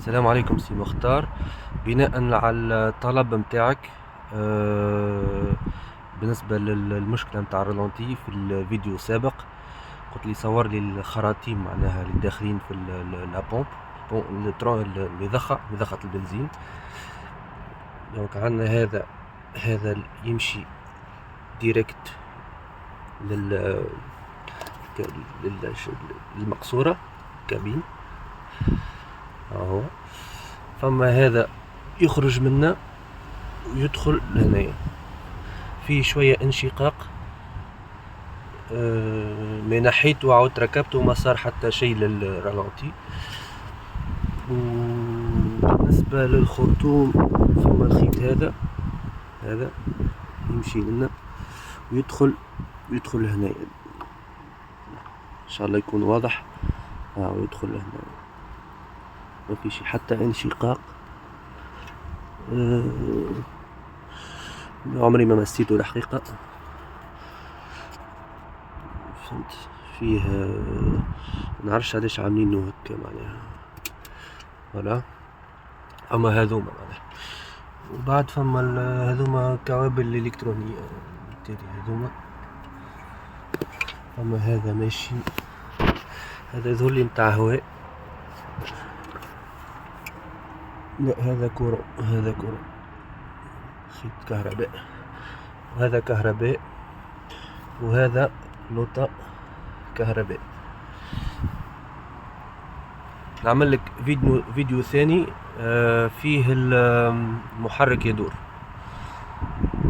السلام عليكم سي مختار. بناء على الطلب متاعك، بالنسبة للمشكلة متاع الرالونتي في الفيديو السابق، قلت لي صور لي الخراطيم معناها اللي داخلين في لابومب مضخة البنزين. دونك عندنا هذا يمشي ديريكت لل للمقصورة كابين اهو. فما هذا يخرج منا ويدخل لهنايا، فيه شوية انشقاق، ما نحيته وعاودت ركبته وما صار حتى شيء للرالونتي. وبالنسبة للخرطوم ثم الخيط هذا يمشي لنا ويدخل هنايا، ان شاء الله يكون واضح. ويدخل هنا، ما فيش حتى انشقاق. عمري ما مسيته الحقيقة. فهمت فيه، منعرفش علاش عاملينه هكا معناها. فوالا، اما هذوما معناها، وبعد فما هذوما كوابل الالكترونية بالتالي هذوما. اما هذا ماشي، هذا يظهرلي متاع هواء. لا، هذا كورة خيط كهرباء، وهذا كهرباء، وهذا لوطة كهرباء. نعمل لك فيديو ثاني فيه المحرك يدور.